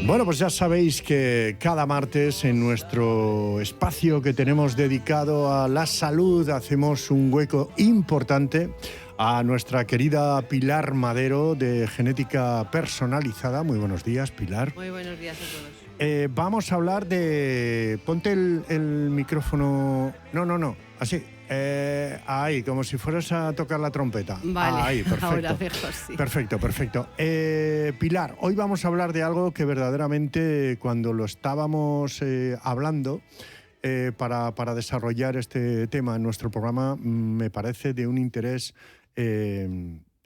Bueno, pues ya sabéis que cada martes en nuestro espacio que tenemos dedicado a la salud hacemos un hueco importante a nuestra querida Pilar Madero de Genética Personalizada. Muy buenos días, Pilar. Muy buenos días a todos. Vamos a hablar de... Ponte el micrófono... No, así. Ahí, como si fueras a tocar la trompeta. Vale, ahí, perfecto. ahora mejor, sí. Perfecto. Pilar, hoy vamos a hablar de algo que verdaderamente cuando lo estábamos hablando para desarrollar este tema en nuestro programa me parece de un interés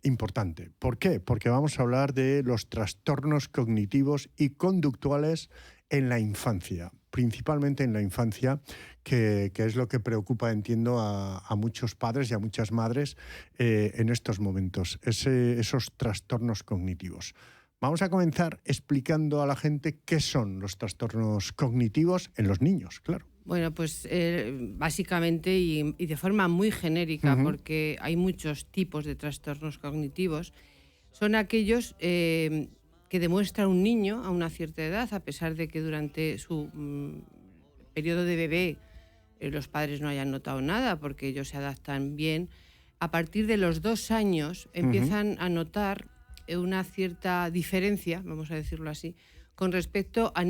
importante. ¿Por qué? Porque vamos a hablar de los trastornos cognitivos y conductuales en la infancia, principalmente en la infancia, que es lo que preocupa, entiendo, a muchos padres y a muchas madres en estos momentos, esos trastornos cognitivos. Vamos a comenzar explicando a la gente qué son los trastornos cognitivos en los niños, claro. Bueno, pues básicamente y de forma muy genérica, porque hay muchos tipos de trastornos cognitivos, son aquellos que demuestra un niño a una cierta edad, a pesar de que durante su periodo de bebé los padres no hayan notado nada, porque ellos se adaptan bien. A partir de los 2 años empiezan a notar una cierta diferencia, vamos a decirlo así, con respecto a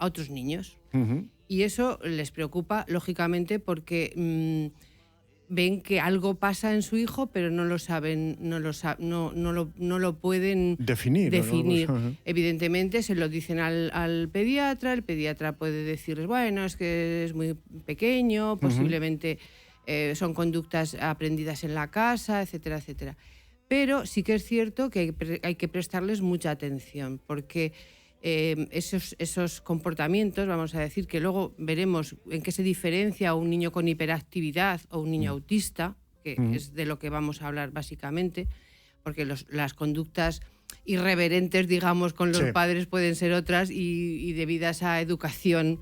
otros niños. Y eso les preocupa, lógicamente, porque ven que algo pasa en su hijo, pero no lo saben, no lo pueden definir. ¿No? Evidentemente se lo dicen al pediatra, el pediatra puede decirles, bueno, es que es muy pequeño, posiblemente son conductas aprendidas en la casa, etcétera, etcétera. Pero sí que es cierto que hay que prestarles mucha atención, porque esos comportamientos, vamos a decir, que luego veremos en qué se diferencia un niño con hiperactividad o un niño autista, que es de lo que vamos a hablar básicamente, porque las conductas irreverentes, digamos, con los padres pueden ser otras y debidas a educación,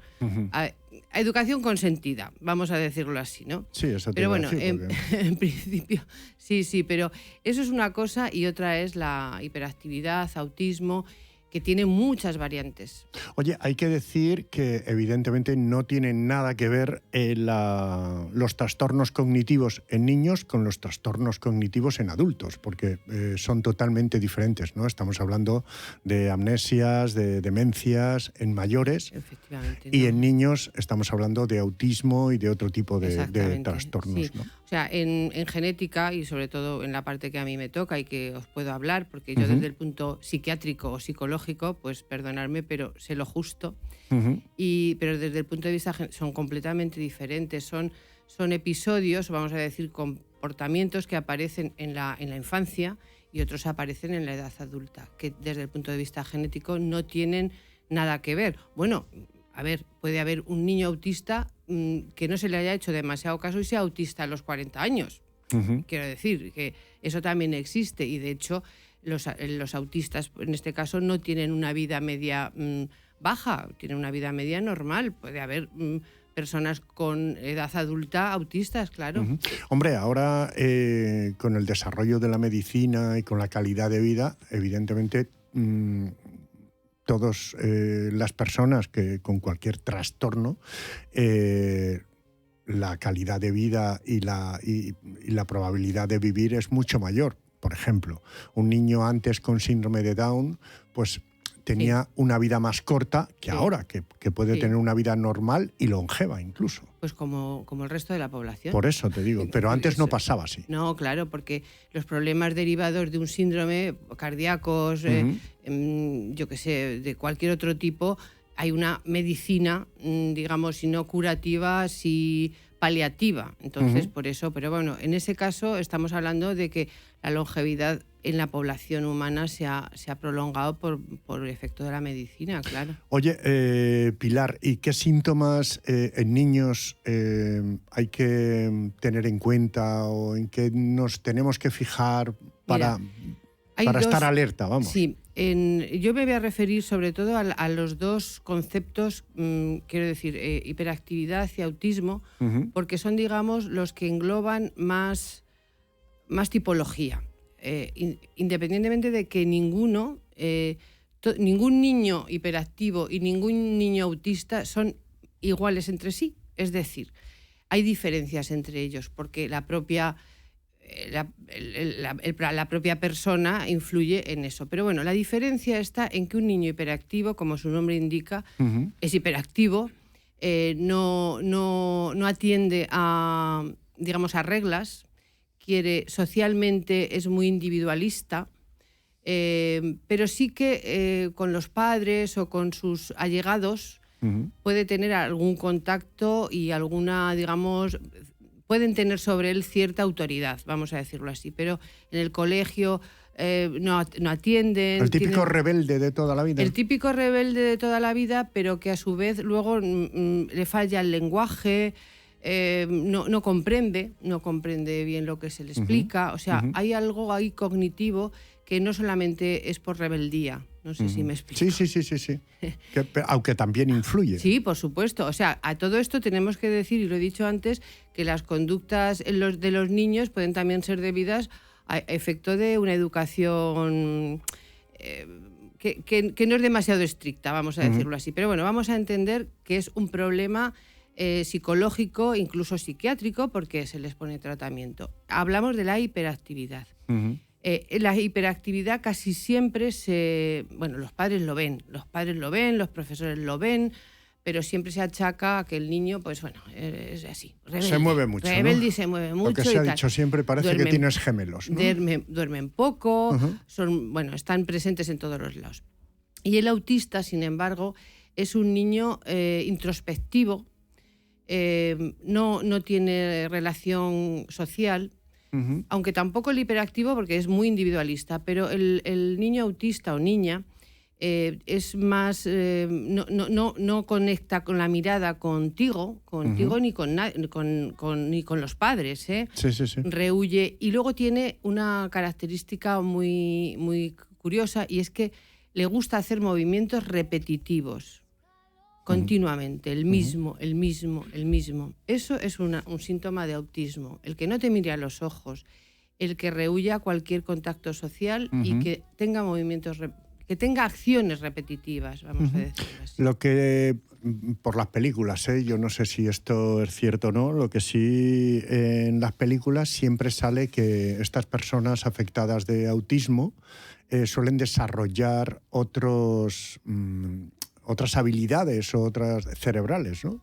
a educación consentida, vamos a decirlo así, ¿no? Sí, eso te pero iba bueno, a decir, porque... en principio, sí, pero eso es una cosa y otra es la hiperactividad, autismo, que tiene muchas variantes. Oye, hay que decir que evidentemente no tienen nada que ver los trastornos cognitivos en niños con los trastornos cognitivos en adultos, porque son totalmente diferentes, ¿no? Estamos hablando de amnesias, de demencias en mayores. Efectivamente. Y en niños estamos hablando de autismo y de otro tipo de trastornos. Sí. ¿No? O sea, en genética y sobre todo en la parte que a mí me toca y que os puedo hablar, porque yo desde el punto psiquiátrico o psicológico, pues perdonadme, pero sé lo justo. Pero desde el punto de vista son completamente diferentes. Son episodios, vamos a decir, comportamientos que aparecen en la infancia y otros aparecen en la edad adulta, que desde el punto de vista genético no tienen nada que ver. Bueno, a ver, puede haber un niño autista que no se le haya hecho demasiado caso y sea autista a los 40 años. Quiero decir que eso también existe y de hecho los autistas en este caso no tienen una vida media baja, tienen una vida media normal. Puede haber personas con edad adulta autistas, claro. Hombre, ahora con el desarrollo de la medicina y con la calidad de vida, evidentemente todas las personas que con cualquier trastorno la calidad de vida y la probabilidad de vivir es mucho mayor. Por ejemplo, un niño antes con síndrome de Down, pues tenía una vida más corta que ahora, que puede tener una vida normal y longeva incluso. Pues como el resto de la población. Por eso te digo, pero antes no pasaba así. No, claro, porque los problemas derivados de un síndrome cardíacos, yo qué sé, de cualquier otro tipo, hay una medicina, digamos, si no curativa, si paliativa. Entonces, por eso, pero bueno, en ese caso estamos hablando de que la longevidad en la población humana se ha prolongado por el efecto de la medicina, claro. Oye, Pilar, ¿y qué síntomas en niños hay que tener en cuenta o en qué nos tenemos que fijar para estar alerta, vamos? Sí, yo me voy a referir sobre todo a los dos conceptos, quiero decir, hiperactividad y autismo, porque son, digamos, los que engloban más tipología. Independientemente de que ninguno ningún niño hiperactivo y ningún niño autista son iguales entre sí. Es decir, hay diferencias entre ellos porque la propia persona influye en eso. Pero bueno, la diferencia está en que un niño hiperactivo, como su nombre indica, es hiperactivo, no atiende a, digamos, a reglas, socialmente es muy individualista, pero sí que con los padres o con sus allegados puede tener algún contacto y alguna, digamos, pueden tener sobre él cierta autoridad, vamos a decirlo así, pero en el colegio no atienden. El típico rebelde de toda la vida. El típico rebelde de toda la vida, pero que a su vez luego le falla el lenguaje, no comprende bien lo que se le explica. O sea, hay algo ahí cognitivo que no solamente es por rebeldía. No sé si me explico. Sí. Aunque también influye. Sí, por supuesto. O sea, a todo esto tenemos que decir, y lo he dicho antes, que las conductas de los niños pueden también ser debidas a efecto de una educación que no es demasiado estricta, vamos a decirlo así. Pero bueno, vamos a entender que es un problema psicológico, incluso psiquiátrico, porque se les pone tratamiento. Hablamos de la hiperactividad. La hiperactividad casi siempre los padres lo ven, los profesores lo ven, pero siempre se achaca a que el niño, pues bueno, es así. Rebelde, se mueve mucho, rebelde, ¿no? Y se mueve mucho. Lo que se ha dicho siempre parece que tienes gemelos, ¿no? Duermen poco, están presentes en todos los lados. Y el autista, sin embargo, es un niño introspectivo, no tiene relación social. Aunque tampoco el hiperactivo, porque es muy individualista, pero el niño autista o niña es más, no conecta con la mirada contigo ni con los padres. Sí. Rehuye. Y luego tiene una característica muy, muy curiosa, y es que le gusta hacer movimientos repetitivos. Continuamente, el mismo. Eso es un síntoma de autismo. El que no te mire a los ojos, el que rehuya cualquier contacto social y que tenga que tenga acciones repetitivas, vamos a decirlo así. Lo que, por las películas, yo no sé si esto es cierto o no, lo que sí en las películas siempre sale que estas personas afectadas de autismo suelen desarrollar otras habilidades o otras cerebrales, ¿no?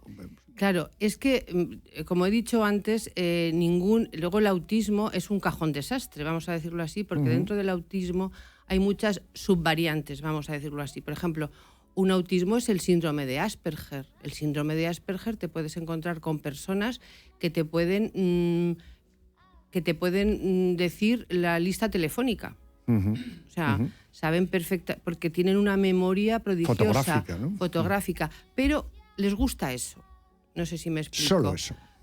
Claro, es que, como he dicho antes, luego el autismo es un cajón desastre, vamos a decirlo así, porque dentro del autismo hay muchas subvariantes, vamos a decirlo así. Por ejemplo, un autismo es el síndrome de Asperger. El síndrome de Asperger te puedes encontrar con personas que te pueden decir la lista telefónica. O sea, saben perfecta, porque tienen una memoria prodigiosa, fotográfica, pero les gusta eso. No sé si me explico.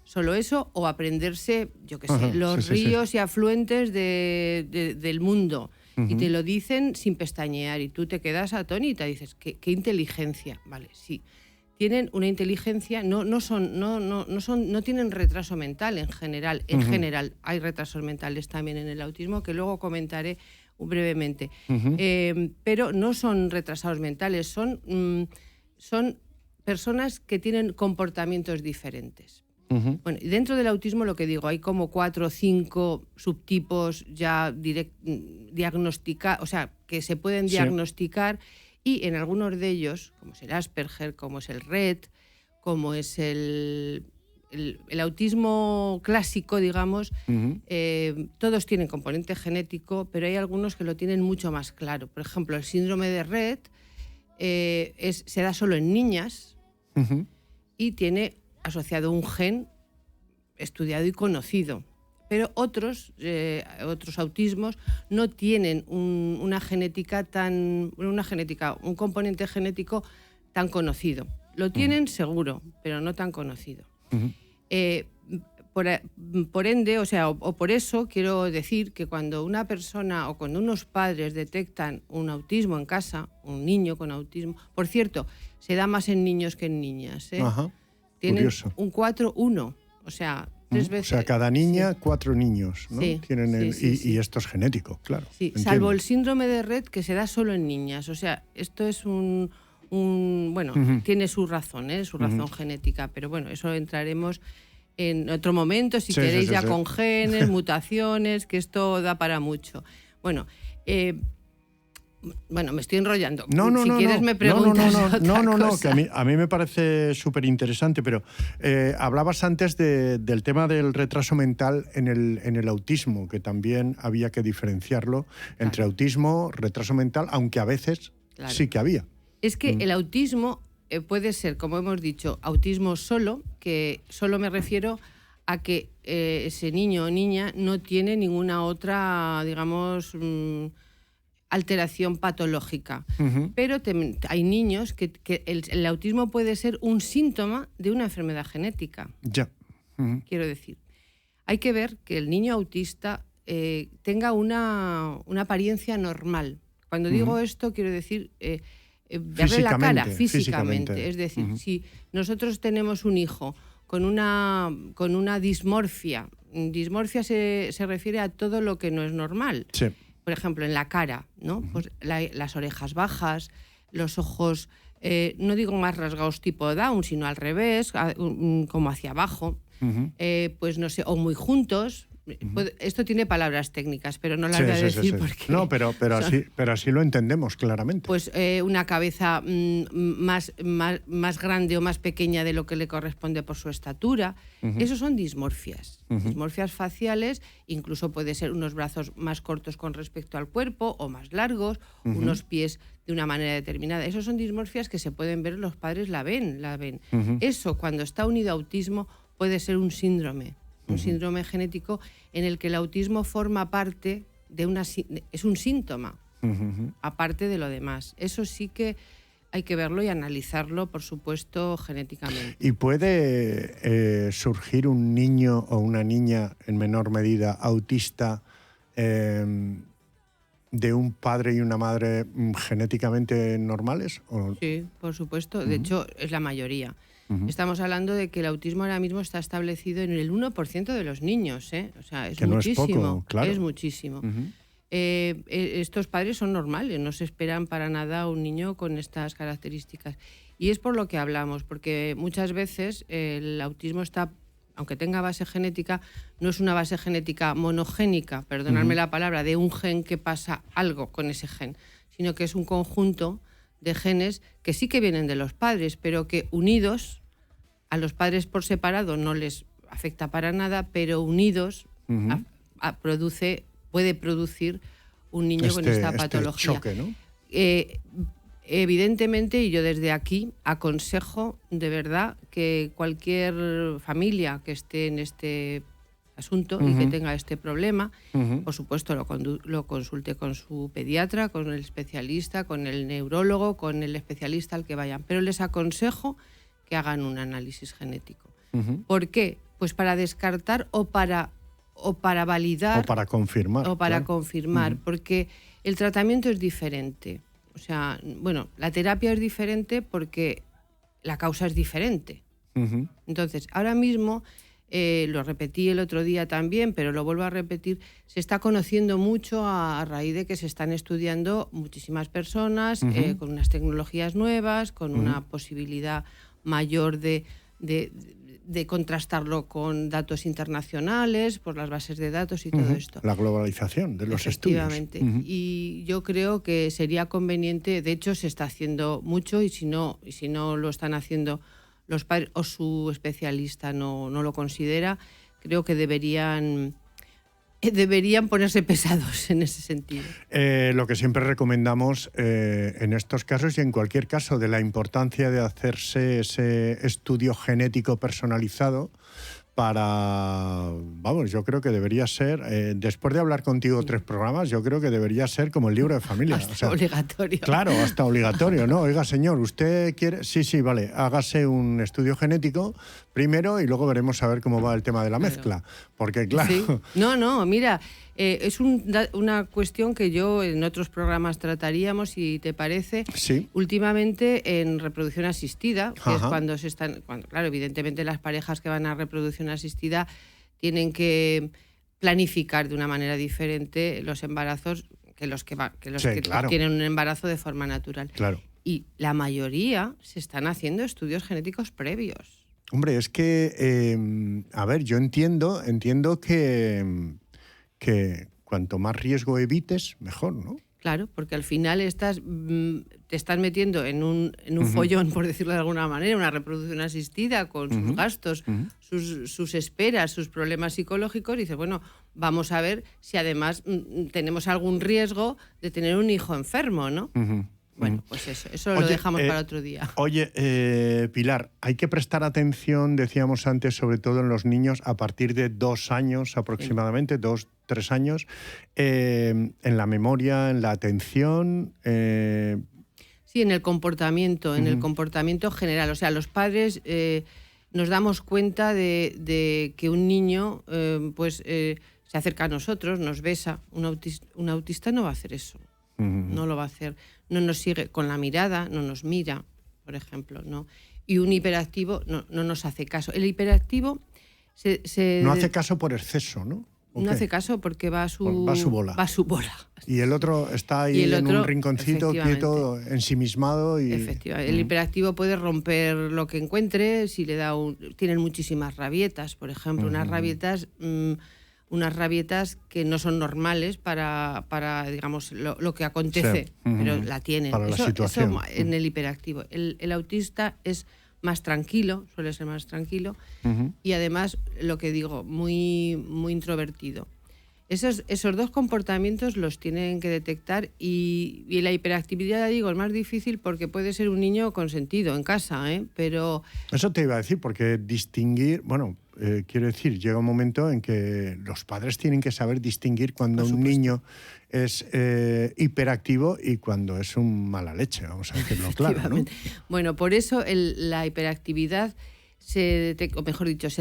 Solo eso, o aprenderse, yo qué sé, los ríos y afluentes del mundo. Y te lo dicen sin pestañear, y tú te quedas atónita, dices, ¿qué inteligencia? Vale, sí. Tienen una inteligencia, no tienen retraso mental en general. En general, hay retrasos mentales también en el autismo, que luego comentaré brevemente. Pero no son retrasados mentales, son personas que tienen comportamientos diferentes. Bueno, y dentro del autismo, lo que digo, hay como 4 o 5 subtipos ya diagnosticados, o sea, que se pueden diagnosticar, y en algunos de ellos, como es el Asperger, como es el Rett, como es el autismo clásico, digamos, todos tienen componente genético, pero hay algunos que lo tienen mucho más claro. Por ejemplo, el síndrome de Rett se da solo en niñas y tiene asociado un gen estudiado y conocido. Pero otros autismos no tienen un componente genético tan conocido. Lo tienen seguro, pero no tan conocido. Por ende, o por eso quiero decir que cuando una persona o cuando unos padres detectan un autismo en casa, un niño con autismo, por cierto, se da más en niños que en niñas, tienen curioso. un 4-1, o sea, 3 veces. O sea, cada niña, 4 niños, ¿no? Sí, tienen sí. Y esto es genético, claro. Sí, entiendo. salvo el síndrome de Rett, que se da solo en niñas. O sea, esto es bueno, tiene su razón, su razón genética, pero bueno, eso entraremos en otro momento, si queréis, con genes, mutaciones, que esto da para mucho. Bueno, me estoy enrollando. Si quieres me preguntas otra cosa. Que a mí me parece súper interesante, pero hablabas antes del tema del retraso mental en el autismo, que también había que diferenciarlo entre autismo, retraso mental, aunque a veces sí que había. Es que el autismo puede ser, como hemos dicho, autismo solo, que solo me refiero a que ese niño o niña no tiene ninguna otra, digamos, alteración patológica. Pero hay niños que el autismo puede ser un síntoma de una enfermedad genética. Ya. Quiero decir, hay que ver que el niño autista tenga una apariencia normal. Cuando digo esto, quiero decir verle la cara físicamente. Es decir, si nosotros tenemos un hijo con una dismorfia se refiere a todo lo que no es normal. Sí. Por ejemplo, en la cara, ¿no? Pues las orejas bajas, los ojos, no digo más rasgados tipo Down, sino al revés, como hacia abajo, pues no sé, o muy juntos. Esto tiene palabras técnicas, pero no las voy a decir porque... No, pero así lo entendemos claramente. Pues una cabeza más grande o más pequeña de lo que le corresponde por su estatura. Esos son dismorfias. Dismorfias faciales, incluso puede ser unos brazos más cortos con respecto al cuerpo o más largos, unos pies de una manera determinada. Esos son dismorfias que se pueden ver, los padres la ven. Eso, cuando está unido a autismo, puede ser un síndrome. Un síndrome genético en el que el autismo forma parte es un síntoma, aparte de lo demás. Eso sí que hay que verlo y analizarlo, por supuesto, genéticamente. ¿Y puede surgir un niño o una niña, en menor medida, autista, de un padre y una madre genéticamente normales? ¿O? Sí, por supuesto. De hecho, es la mayoría. Estamos hablando de que el autismo ahora mismo está establecido en el 1% de los niños, O sea, es que muchísimo. No es poco, claro. Es muchísimo. Estos padres son normales, no se esperan para nada un niño con estas características. Y es por lo que hablamos, porque muchas veces el autismo está, aunque tenga base genética, no es una base genética monogénica, perdonadme la palabra, de un gen que pasa algo con ese gen, sino que es un conjunto de genes que sí que vienen de los padres, pero que unidos, a los padres por separado no les afecta para nada, pero unidos puede producir un niño con esta patología. Choque, ¿no? Evidentemente, y yo desde aquí aconsejo de verdad que cualquier familia que esté en este asunto y que tenga este problema, por supuesto lo consulte con su pediatra, con el especialista, con el neurólogo, con el especialista al que vayan. Pero les aconsejo que hagan un análisis genético. ¿Por qué? Pues para descartar o para validar. O para confirmar. O para confirmar, porque el tratamiento es diferente. O sea, bueno, la terapia es diferente porque la causa es diferente. Entonces, ahora mismo, lo repetí el otro día también, pero lo vuelvo a repetir, se está conociendo mucho a raíz de que se están estudiando muchísimas personas con unas tecnologías nuevas, con una posibilidad mayor de contrastarlo con datos internacionales, por las bases de datos y todo esto. La globalización de los estudios. Efectivamente. Y yo creo que sería conveniente, de hecho se está haciendo mucho, y si no lo están haciendo los padres o su especialista no lo considera, creo que deberían ponerse pesados en ese sentido. Lo que siempre recomendamos en estos casos y en cualquier caso de la importancia de hacerse ese estudio genético personalizado yo creo que debería ser, después de hablar contigo 3 programas, yo creo que debería ser como el libro de familia. Hasta obligatorio. Claro, hasta obligatorio, ¿no? Oiga, señor, ¿usted quiere? Sí, vale, hágase un estudio genético primero y luego veremos a ver cómo va el tema de la mezcla. Porque, claro... Sí. No, mira, es una cuestión que yo en otros programas trataríamos, si te parece. Sí. Últimamente en reproducción asistida, que es claro, evidentemente las parejas que van a reproducción asistida tienen que planificar de una manera diferente los embarazos que los que claro. tienen un embarazo de forma natural. Claro. Y la mayoría se están haciendo estudios genéticos previos. Hombre, es que, a ver, yo entiendo que cuanto más riesgo evites, mejor, ¿no? Claro, porque al final te estás metiendo en un follón, por decirlo de alguna manera, una reproducción asistida con sus gastos, sus esperas, sus problemas psicológicos, y dices, bueno, vamos a ver si además tenemos algún riesgo de tener un hijo enfermo, ¿no? Bueno, pues eso lo dejamos para otro día. Oye, Pilar, hay que prestar atención, decíamos antes, sobre todo en los niños a partir de 2 años aproximadamente, 2, 3 años, en la memoria, en la atención. Sí, en el comportamiento, en el comportamiento general. O sea, los padres nos damos cuenta de que un niño se acerca a nosotros, nos besa. Un autista no va a hacer eso. No lo va a hacer. No nos sigue con la mirada, no nos mira, por ejemplo, ¿no? Y un hiperactivo no nos hace caso. El hiperactivo no hace caso por exceso, ¿no? No hace caso porque va a su bola. Y el otro está ahí en un rinconcito quieto, ensimismado. Efectivamente. El hiperactivo puede romper lo que encuentre. Si le da tienen muchísimas rabietas, por ejemplo, unas rabietas que no son normales para digamos, lo que acontece, pero la tienen. Para la situación. Eso en el hiperactivo. El autista es más tranquilo, suele ser más tranquilo, y además, lo que digo, muy, muy introvertido. Esos 2 comportamientos los tienen que detectar, y la hiperactividad, digo, es más difícil porque puede ser un niño consentido en casa, pero... Eso te iba a decir, porque distinguir, quiero decir, llega un momento en que los padres tienen que saber distinguir cuando un niño es hiperactivo y cuando es un mala leche, vamos a decirlo claro, ¿no? Bueno, por eso la hiperactividad se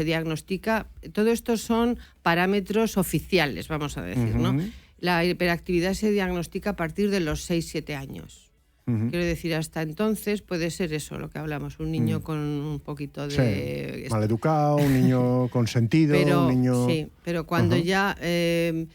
diagnostica. Todo esto son parámetros oficiales, vamos a decir, ¿no? La hiperactividad se diagnostica a partir de los 6-7 años. Quiero decir, hasta entonces puede ser eso, lo que hablamos, un niño con un poquito de... Sí, maleducado, un niño consentido, un niño... Sí, pero cuando ya el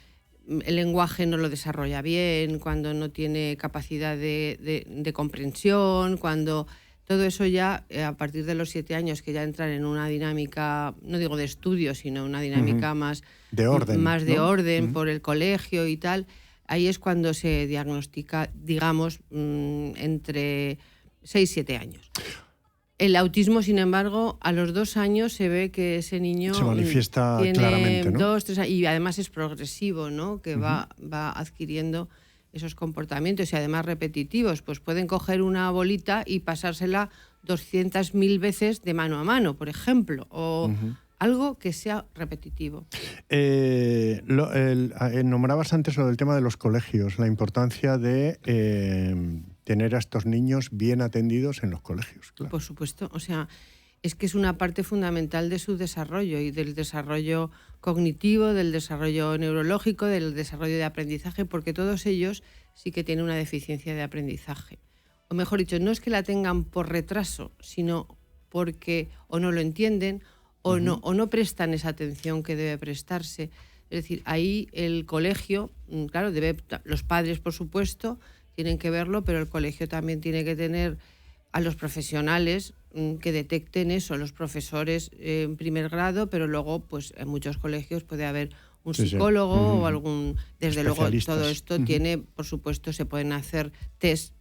lenguaje no lo desarrolla bien, cuando no tiene capacidad de comprensión, cuando... Todo eso ya, a partir de los 7 años, que ya entran en una dinámica, no digo de estudio, sino una dinámica más de orden, orden por el colegio y tal, ahí es cuando se diagnostica, digamos, entre 6-7 años. El autismo, sin embargo, a los 2 años se ve que ese niño se manifiesta tiene claramente, ¿no? 2, 3 años, y además es progresivo, ¿no? Que va adquiriendo esos comportamientos, y además repetitivos. Pues pueden coger una bolita y pasársela 200.000 veces de mano a mano, por ejemplo, o algo que sea repetitivo. Nombrabas antes lo del tema de los colegios, la importancia de tener a estos niños bien atendidos en los colegios. Claro. Por supuesto, o sea, es que es una parte fundamental de su desarrollo, y del desarrollo cognitivo, del desarrollo neurológico, del desarrollo de aprendizaje, porque todos ellos sí que tienen una deficiencia de aprendizaje. O mejor dicho, no es que la tengan por retraso, sino porque o no lo entienden o no prestan esa atención que debe prestarse. Es decir, ahí el colegio, claro, los padres, por supuesto, tienen que verlo, pero el colegio también tiene que tener a los profesionales que detecten eso, los profesores en primer grado, pero luego pues en muchos colegios puede haber un psicólogo o algún... Desde luego todo esto tiene, por supuesto, se pueden hacer test,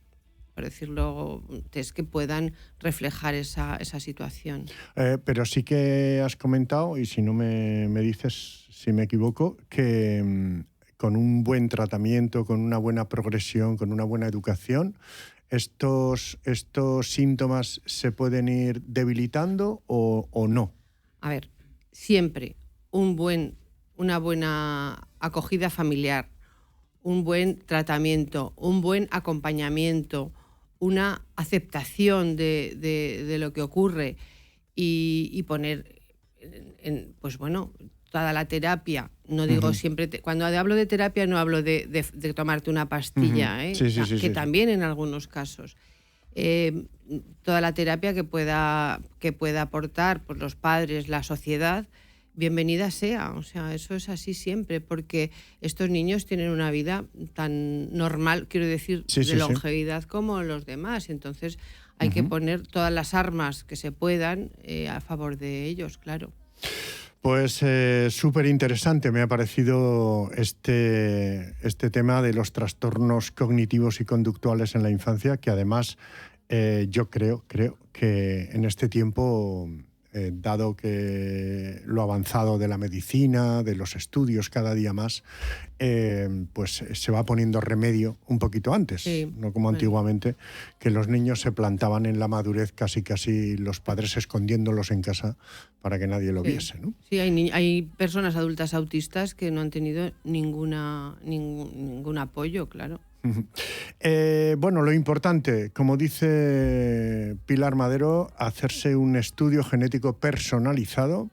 por decirlo, test que puedan reflejar esa situación. Pero sí que has comentado, y si no me dices si me equivoco, que con un buen tratamiento, con una buena progresión, con una buena educación, ¿estos síntomas se pueden ir debilitando o no? A ver, siempre una buena acogida familiar, un buen tratamiento, un buen acompañamiento, una aceptación de lo que ocurre, y poner pues bueno, toda la terapia. No digo siempre... Cuando hablo de terapia no hablo de tomarte una pastilla, que también en algunos casos. Toda la terapia que pueda aportar pues, los padres, la sociedad, bienvenida sea. O sea, eso es así siempre, porque estos niños tienen una vida tan normal, quiero decir, de longevidad como los demás. Entonces hay que poner todas las armas que se puedan a favor de ellos, claro. Pues súper interesante me ha parecido este tema de los trastornos cognitivos y conductuales en la infancia, que además yo creo que en este tiempo, dado que lo avanzado de la medicina, de los estudios cada día más, pues se va poniendo remedio un poquito antes, no como antiguamente, que los niños se plantaban en la madurez casi los padres escondiéndolos en casa para que nadie lo viese, ¿no? Sí, hay personas adultas autistas que no han tenido ningún apoyo, claro. Bueno, lo importante, como dice Pilar Madero, hacerse un estudio genético personalizado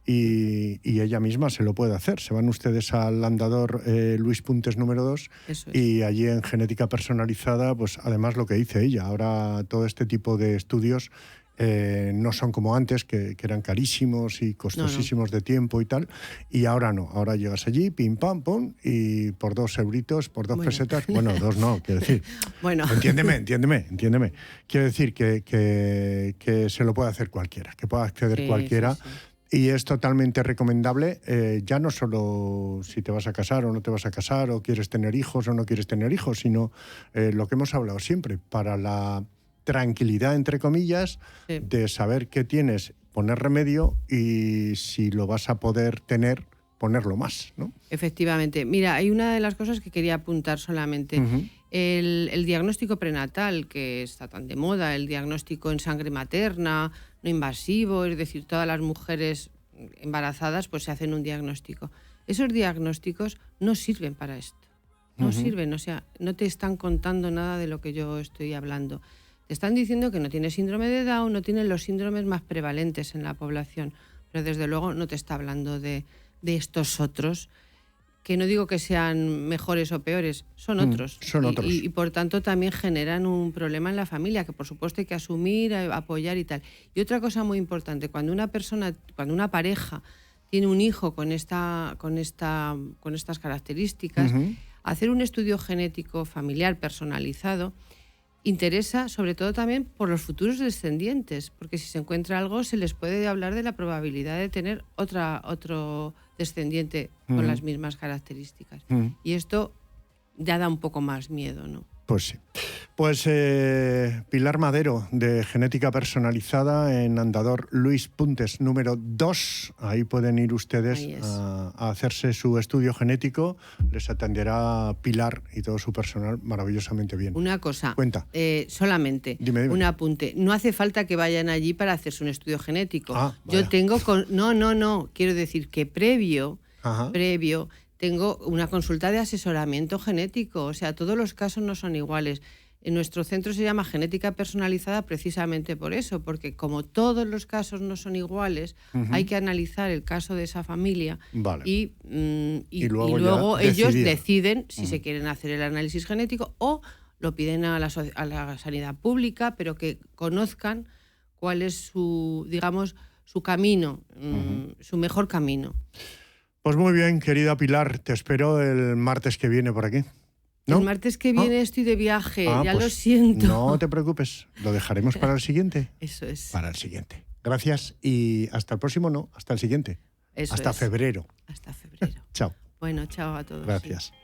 y ella misma se lo puede hacer. Se van ustedes al andador Luis Puntes número 2 y allí en genética personalizada, pues además lo que dice ella, ahora todo este tipo de estudios no son como antes, que eran carísimos y costosísimos de tiempo y tal, y ahora no, ahora llegas allí, pim, pam, pum, y por 2 euritos, por 2 pesetas, bueno, 2 no, quiero decir, entiéndeme, quiero decir que se lo puede hacer cualquiera, que pueda acceder cualquiera. Y es totalmente recomendable, ya no solo si te vas a casar o no te vas a casar, o quieres tener hijos o no quieres tener hijos, sino lo que hemos hablado siempre, para la tranquilidad, entre comillas, de saber qué tienes, poner remedio, y si lo vas a poder tener, ponerlo más, ¿no? Efectivamente. Mira, hay una de las cosas que quería apuntar solamente. El diagnóstico prenatal, que está tan de moda, el diagnóstico en sangre materna, no invasivo, es decir, todas las mujeres embarazadas pues se hacen un diagnóstico. Esos diagnósticos no sirven para esto. No sirven, o sea, no te están contando nada de lo que yo estoy hablando. Te están diciendo que no tienes síndrome de Down, no tienes los síndromes más prevalentes en la población, pero desde luego no te está hablando de estos otros, que no digo que sean mejores o peores, son otros. Son otros. Y por tanto también generan un problema en la familia, que por supuesto hay que asumir, apoyar y tal. Y otra cosa muy importante, cuando una pareja tiene un hijo con estas características, hacer un estudio genético familiar personalizado interesa sobre todo también por los futuros descendientes, porque si se encuentra algo se les puede hablar de la probabilidad de tener otro descendiente con las mismas características. Y esto ya da un poco más miedo, ¿no? Pues sí. Pues Pilar Madero, de Genética Personalizada, en Andador Luis Puntes número 2. Ahí pueden ir ustedes a hacerse su estudio genético. Les atenderá Pilar y todo su personal maravillosamente bien. Una cosa, cuenta. Solamente Dime. Un apunte. No hace falta que vayan allí para hacerse un estudio genético. Yo tengo... No. Quiero decir que previo tengo una consulta de asesoramiento genético. O sea, todos los casos no son iguales. En nuestro centro se llama Genética Personalizada precisamente por eso, porque como todos los casos no son iguales, hay que analizar el caso de esa familia y luego ellos deciden si se quieren hacer el análisis genético o lo piden a la sanidad pública, pero que conozcan cuál es su camino, su mejor camino. Pues muy bien, querida Pilar, te espero el martes que viene por aquí. ¿No? El martes que viene estoy de viaje, ya pues lo siento. No te preocupes, lo dejaremos para el siguiente. Eso es. Para el siguiente. Gracias y hasta el próximo, hasta el siguiente. Hasta febrero. Hasta febrero. Chao. Bueno, chao a todos. Gracias. Sí.